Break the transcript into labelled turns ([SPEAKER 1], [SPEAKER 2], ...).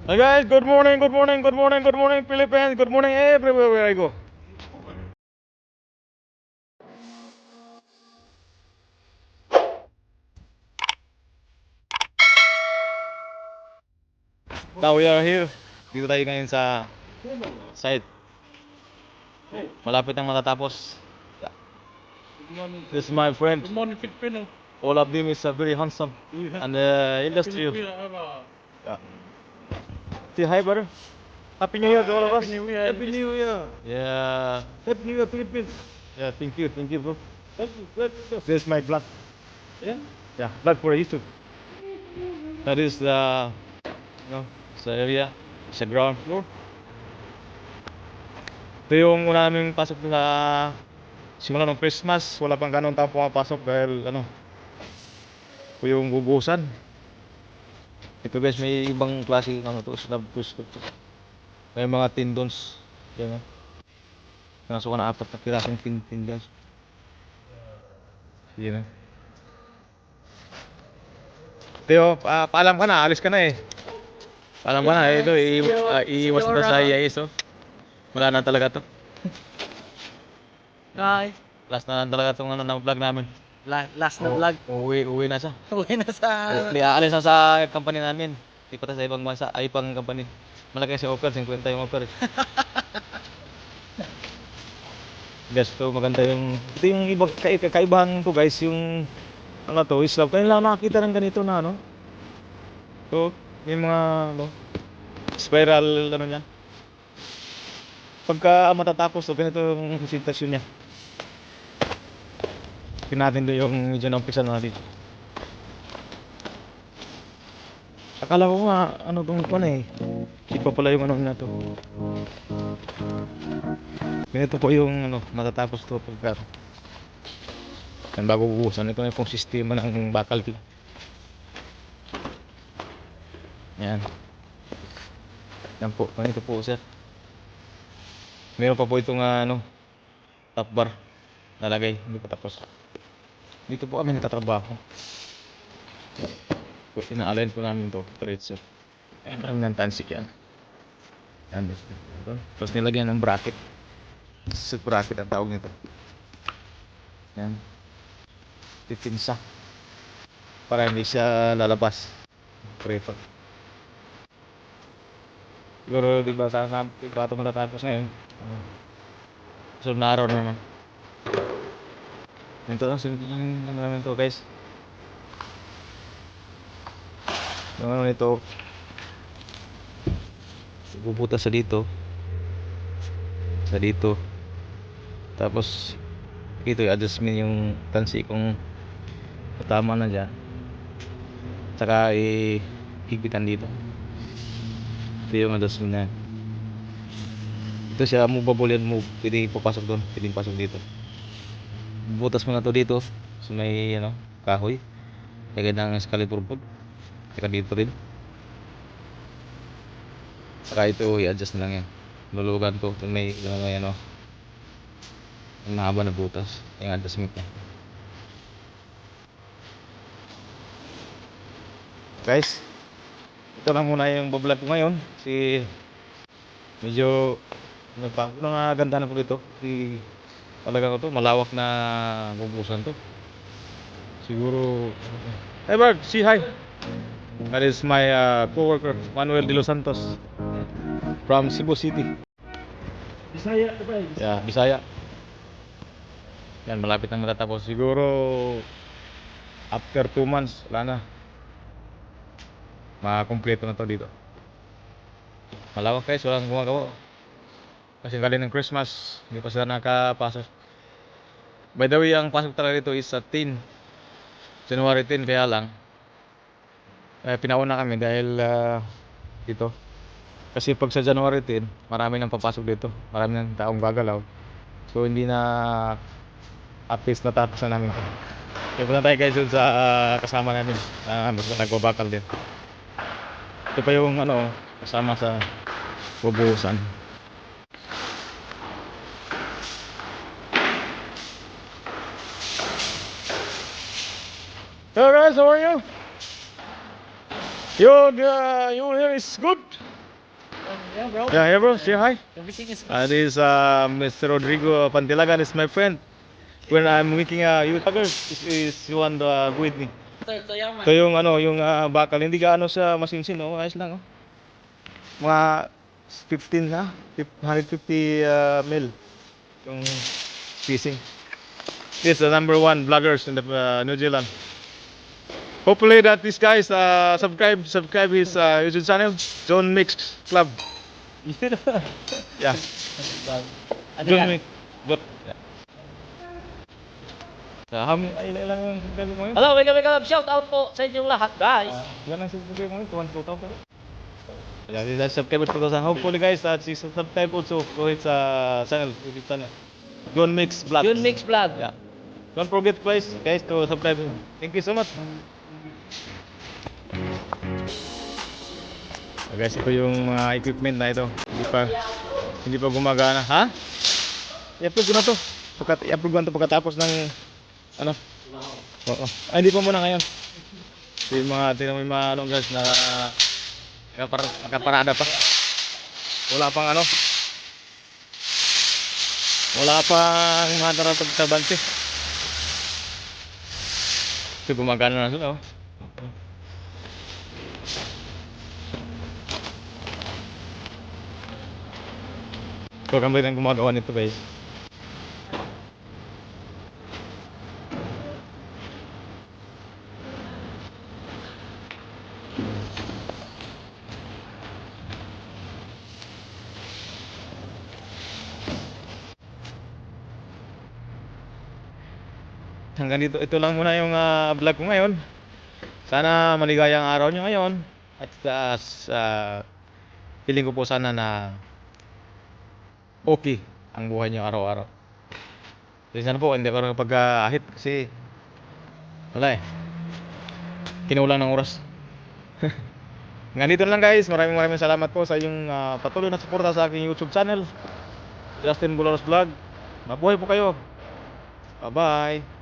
[SPEAKER 1] Hi guys, good morning, good morning, good morning, good morning Philippines, good morning everywhere where I go. Now we are here. Dito tayo ngayon sa site. Malapit nang matatapos. This is my friend.
[SPEAKER 2] Good morning, Filipino.
[SPEAKER 1] All of them is very handsome and industrious. Yeah. Say hi, brother. Happy New Year to all of us.
[SPEAKER 2] Happy New Year.
[SPEAKER 1] Happy New Year. Yeah.
[SPEAKER 2] Happy New Year, Philippines.
[SPEAKER 1] Yeah. Thank you, bro.
[SPEAKER 2] Let's
[SPEAKER 1] This is my blood.
[SPEAKER 2] Yeah.
[SPEAKER 1] Yeah, blood for YouTube. That is the, sa area, sa ground floor. Ito yung una naming pasok sa simula ng Christmas. Wala pang ganun tao pumapasok dahil ito yung bubusan. Ito guys, may ibang klase to, slab to. May mga tendons. Yan. Nasukan na 4 na pirasong tendons. Yan. Teo, paalam ka na, alis ka na eh. Paalam ka na, ito, iiwas na sa IAS, oh. Wala na talaga to.
[SPEAKER 2] Hi.
[SPEAKER 1] Last na lang talaga itong vlog namin.
[SPEAKER 2] Last na vlog.
[SPEAKER 1] Uwi na siya.
[SPEAKER 2] Uwi na sa...
[SPEAKER 1] Alis na sa company namin. Di pa tayo sa ibang bansa, ay pang company. Malaki si offer, 50 yung offer. Guys, ito maganda yung... Ito yung ibang kakaibahan ko guys, yung... slab. Kaya lang nakakita ng ganito na So, yung mga spiral yan. Pagka matatapos, ganito yung presentasyon niya. Natin doon yung medyo na-umpisa natin. Akala ko nga, iba pala yung na to. Ganito po yung matatapos to pagka yan, bago bubusan. Ito na yung sistema ng bakal. Yan. Yan po, ganito po sir. Meron pa po itong top bar nalagay, hindi pa tapos. Dito po kami nagtatrabaho. Ina-align po namin to diretso. Ayan, marami ng tansik yan. Yan dito. Tapos nilagyan ng bracket. Set bracket ang tawag nito. Yan. Titinsa. Para hindi siya lalabas. Prefer. Siguro di ba ito matatapos ngayon. So na araw naman. Ito lang sunod yung namin to guys. Yung nito bubutas sa dito. Tapos ito i-adjustment yung tansi kung tama na dyan. Saka higpitan dito. Ito yung adjustment na. Ito siya movable yan, pwede papasok doon, pwede pasok dito. Butas mo na to dito so may kahoy. Kaya ng escalator board. Saka dito rin. Saka ito i-adjust na lang yan. Lulugan to may ang mahaba na butas. Yung adjustment niya. Guys, ito lang muna yung vlog ko ngayon. Medyo ganda na po dito. Talaga ko to, malawak na bubusan to. Siguro. Hey Berg, say hi. That is my co-worker, Manuel De Los Santos from Cebu City.
[SPEAKER 2] Bisaya, diba?
[SPEAKER 1] Yeah, Bisaya. Yan, malapit na matatapos. Siguro after 2 months, wala na. Makumpleto na to dito. Malawak guys, walang gumagawa. Kasi galing ng Christmas, hindi pa sila nakapasok. By the way, ang pasok talaga dito is sa 10 January 10, kaya lang pinauna kami dahil dito. Kasi pag sa January 10, marami nang papasok dito. Marami nang taong gagalaw. So hindi na at least natapos na namin. Kaya punta tayo guys dun sa kasama namin. Nagbabakal din. Ito pa yung kasama sa bubuhusan. Hello guys, how are you? Your here is good.
[SPEAKER 2] Yeah, bro.
[SPEAKER 1] Yeah, bro, say hi.
[SPEAKER 2] Everything is
[SPEAKER 1] This is Mr. Rodrigo Pantilagan is my friend. When I'm making a YouTuber, this is one with me. Ito yung ano, yung bakal, hindi gaano sa masinsin, no? Ayos lang, oh. Mga 15 na, 150 mil yung spacing. This is the number one vloggers in the New Zealand. Hopefully that this guys subscribe his YouTube channel, John Mix Club. Yeah,
[SPEAKER 2] Ano
[SPEAKER 1] John
[SPEAKER 2] yan?
[SPEAKER 1] Mix. But ay ilan yung subscribe mo yun?
[SPEAKER 2] Hello, welcome. Shout out po sa inyong lahat, guys.
[SPEAKER 1] Ilan ang subscribe mo yun? 2,000. Yeah, that's subscribe to sa. Hopefully guys, si subscribe also to his channel, YouTube channel. John Mix Vlog.
[SPEAKER 2] June Mix Vlog.
[SPEAKER 1] Yeah. Don't forget guys to subscribe. Thank you so much. Guys, ito yung mga equipment na ito. Hindi pa gumagana, ha? I-upload ko na to. I-upload ko na to pagkatapos ng ano? Oo. Ay, hindi pa muna ngayon. Ito yung mga ano guys na nakaparada pa. Wala pang ano. Wala pang mga taratag-tabante. Ito gumagana na sila, oh. So kami rin gumagawa nito guys. Hanggang dito, ito lang muna yung vlog ko ngayon. Sana maligayang araw nyo ngayon. At feeling ko po sana na okay ang buhay nyo araw-araw. Kasi sana po hindi ako nakapag-ahit kasi wala eh. Kinulang ng oras. Hanggang dito lang guys. Maraming salamat po sa inyong patuloy na suporta sa aking YouTube channel, Justin Bularos Vlog. Mabuhay po kayo. Bye bye.